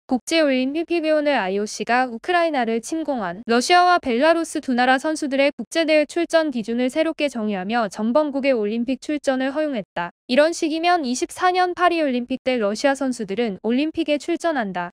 국제올림픽위원회 IOC가 우크라이나를 침공한 러시아와 벨라루스 두 나라 선수들의 국제대회 출전 기준을 새롭게 정의하며 전범국의 올림픽 출전을 허용했다. 이런 식이면 24년 파리올림픽 때 러시아 선수들은 올림픽에 출전한다.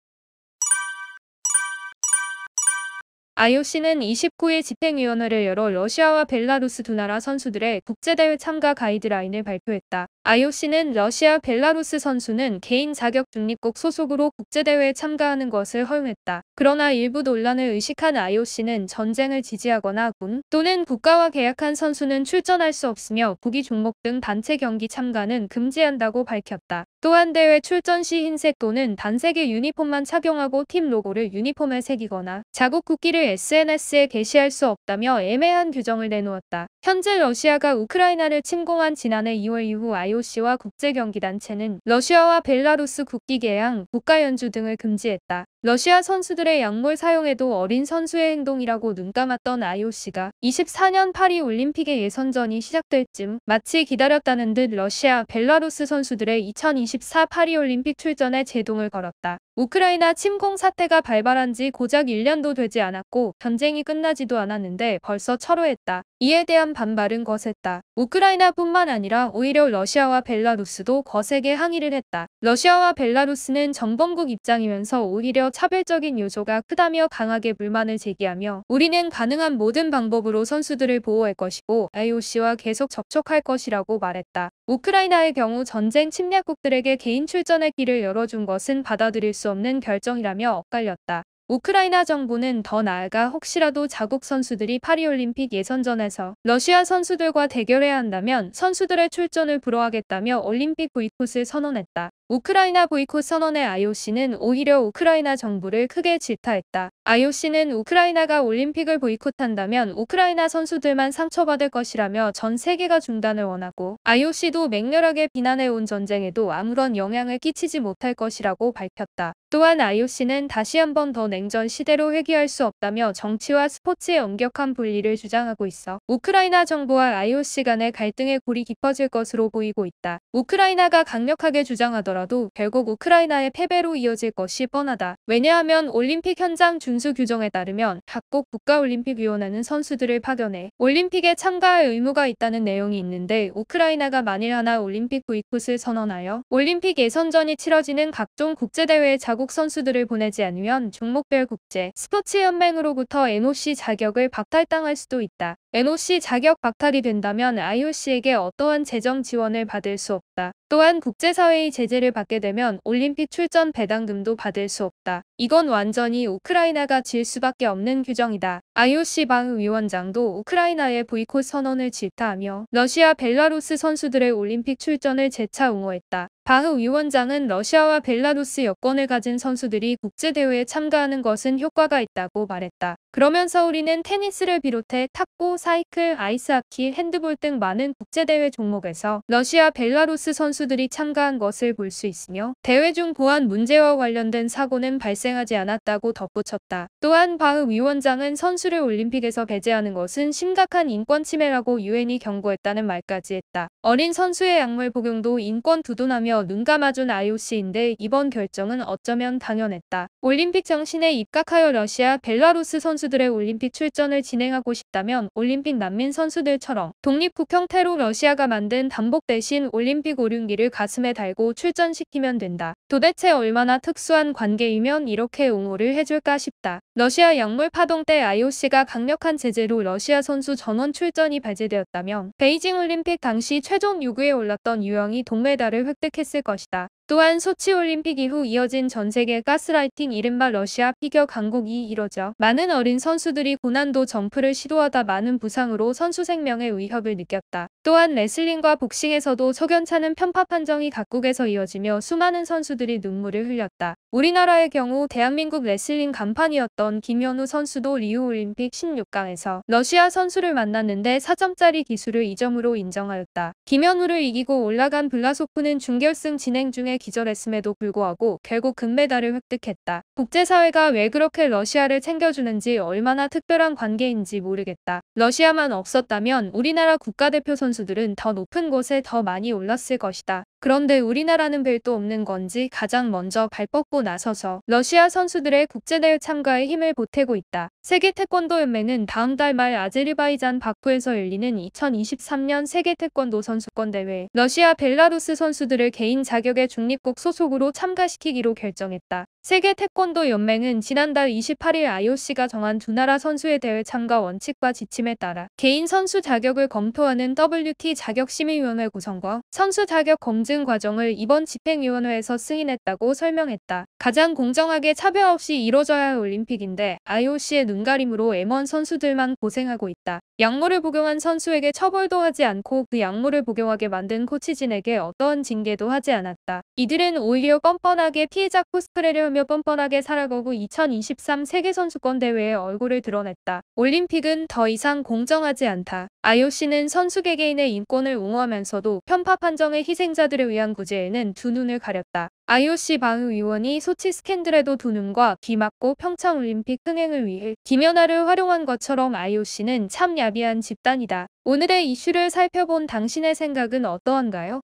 IOC는 29일 집행위원회를 열어 러시아와 벨라루스 두 나라 선수들의 국제대회 참가 가이드라인을 발표했다. IOC는 러시아, 벨라루스 선수는 개인 자격 중립국 소속으로 국제대회에 참가하는 것을 허용했다. 그러나 일부 논란을 의식한 IOC는 전쟁을 지지하거나 군 또는 국가와 계약한 선수는 출전할 수 없으며 구기 종목 등 단체 경기 참가는 금지한다고 밝혔다. 또한 대회 출전 시 흰색 또는 단색의 유니폼만 착용하고 팀 로고를 유니폼에 새기거나 자국 국기를 SNS에 게시할 수 없다며 애매한 규정을 내놓았다. 현재 러시아가 우크라이나를 침공한 지난해 2월 이후 IOC와 국제경기단체는 러시아와 벨라루스 국기 개양, 국가 연주 등을 금지했다. 러시아 선수들의 약물 사용에도 어린 선수의 행동이라고 눈감았던 IOC가 24년 파리 올림픽의 예선전이 시작될 쯤 마치 기다렸다는 듯 러시아, 벨라루스 선수들의 2024 파리 올림픽 출전에 제동을 걸었다. 우크라이나 침공 사태가 발발한 지 고작 1년도 되지 않았고 전쟁이 끝나지도 않았는데 벌써 철회했다. 이에 대한 반발은 거셌다. 우크라이나뿐만 아니라 오히려 러시아와 벨라루스도 거세게 항의를 했다. 러시아와 벨라루스는 전범국 입장이면서 오히려 차별적인 요소가 크다며 강하게 불만을 제기하며 우리는 가능한 모든 방법으로 선수들을 보호할 것이고 IOC와 계속 접촉할 것이라고 말했다. 우크라이나의 경우 전쟁 침략국들에게 개인 출전의 길을 열어준 것은 받아들일 수 없는 결정이라며 엇갈렸다. 우크라이나 정부는 더 나아가 혹시라도 자국 선수들이 파리올림픽 예선전에서 러시아 선수들과 대결해야 한다면 선수들의 출전을 불허하겠다며 올림픽 보이콧을 선언했다. 우크라이나 보이콧 선언의 IOC는 오히려 우크라이나 정부를 크게 질타했다. IOC는 우크라이나가 올림픽을 보이콧한다면 우크라이나 선수들만 상처받을 것이라며 전 세계가 중단을 원하고 IOC도 맹렬하게 비난해온 전쟁에도 아무런 영향을 끼치지 못할 것이라고 밝혔다. 또한 IOC는 다시 한 번 더 냉전 시대로 회귀할 수 없다며 정치와 스포츠의 엄격한 분리를 주장하고 있어 우크라이나 정부와 IOC 간의 갈등의 골이 깊어질 것으로 보이고 있다. 우크라이나가 강력하게 주장하더라도 결국 우크라이나의 패배로 이어질 것이 뻔하다. 왜냐하면 올림픽 현장 준수 규정에 따르면 각국 국가올림픽위원회는 선수들을 파견해 올림픽에 참가할 의무가 있다는 내용이 있는데 우크라이나가 만일 하나 올림픽 보이콧을 선언하여 올림픽 예선전이 치러지는 각종 국제대회에 자국 선수들을 보내지 않으면 종목별 국제 스포츠 연맹으로부터 NOC 자격을 박탈당할 수도 있다. NOC 자격 박탈이 된다면 IOC에게 어떠한 재정 지원을 받을 수 없다. 또한 국제사회의 제재를 받게 되면 올림픽 출전 배당금도 받을 수 없다. 이건 완전히 우크라이나가 질 수밖에 없는 규정이다. IOC 바흐 위원장도 우크라이나의 보이콧 선언을 질타하며 러시아, 벨라루스 선수들의 올림픽 출전을 재차 옹호했다. 바흐 위원장은 러시아와 벨라루스 여권을 가진 선수들이 국제대회에 참가하는 것은 효과가 있다고 말했다. 그러면서 우리는 테니스를 비롯해 탁구, 사이클, 아이스하키, 핸드볼 등 많은 국제대회 종목에서 러시아, 벨라루스 선수들이 참가한 것을 볼 수 있으며 대회 중 보안 문제와 관련된 사고는 발생하지 않았다고 덧붙였다. 또한 바흐 위원장은 선수를 올림픽에서 배제하는 것은 심각한 인권 침해라고 유엔이 경고했다는 말까지 했다. 어린 선수의 약물 복용도 인권 두둔하며 눈 감아준 IOC인데 이번 결정은 어쩌면 당연했다. 올림픽 정신에 입각하여 러시아, 벨라루스 선수들의 올림픽 출전을 진행하고 싶다면 올림픽 난민 선수들처럼 독립국 형태로 러시아가 만든 단복 대신 올림픽 오륜기를 가슴에 달고 출전시키면 된다. 도대체 얼마나 특수한 관계이면 이렇게 옹호를 해줄까 싶다. 러시아 약물 파동 때 IOC가 강력한 제재로 러시아 선수 전원 출전이 배제되었다면 베이징 올림픽 당시 최종 6위에 올랐던 유영이 동메달을 획득했을 것이다. 또한 소치올림픽 이후 이어진 전세계 가스라이팅 이른바 러시아 피겨 강국이 이뤄져 많은 어린 선수들이 고난도 점프를 시도하다 많은 부상으로 선수 생명의 위협을 느꼈다. 또한 레슬링과 복싱에서도 석연찮은 편파 판정이 각국에서 이어지며 수많은 선수들이 눈물을 흘렸다. 우리나라의 경우 대한민국 레슬링 간판이었던 김현우 선수도 리우올림픽 16강에서 러시아 선수를 만났는데 4점짜리 기술을 2점으로 인정하였다. 김현우를 이기고 올라간 블라소프는 준결승 진행 중에 기절했음에도 불구하고 결국 금메달을 획득했다. 국제사회가 왜 그렇게 러시아를 챙겨주는지 얼마나 특별한 관계인지 모르겠다. 러시아만 없었다면 우리나라 국가대표 선수들은 더 높은 곳에 더 많이 올랐을 것이다. 그런데 우리나라는 별도 없는 건지 가장 먼저 발 뻗고 나서서 러시아 선수들의 국제대회 참가에 힘을 보태고 있다. 세계 태권도 연맹은 다음 달 말 아제르바이잔 바쿠에서 열리는 2023년 세계 태권도 선수권 대회 러시아 벨라루스 선수들을 개인 자격의 중립국 소속으로 참가시키기로 결정했다. 세계 태권도 연맹은 지난달 28일 IOC가 정한 두 나라 선수의 대회 참가 원칙과 지침에 따라 개인 선수 자격을 검토하는 WT 자격심의위원회 구성과 선수 자격 검증 과정을 이번 집행위원회에서 승인했다고 설명했다. 가장 공정하게 차별 없이 이뤄져야 할 올림픽인데 IOC의 눈가림으로 M1 선수들만 고생하고 있다. 약물을 복용한 선수에게 처벌도 하지 않고 그 약물을 복용하게 만든 코치진에게 어떠한 징계도 하지 않았다. 이들은 오히려 뻔뻔하게 피해자 코스프레를 하며 뻔뻔하게 살아가고 2023 세계선수권 대회에 얼굴을 드러냈다. 올림픽은 더 이상 공정하지 않다. IOC는 선수 개개인의 인권을 옹호하면서도 편파 판정의 희생자들을 위한 구제에는 두 눈을 가렸다. IOC 바흐 위원이 소치 스캔들에도 두 눈과 귀 막고 평창올림픽 흥행을 위해 김연아를 활용한 것처럼 IOC는 참 야비한 집단이다. 오늘의 이슈를 살펴본 당신의 생각은 어떠한가요?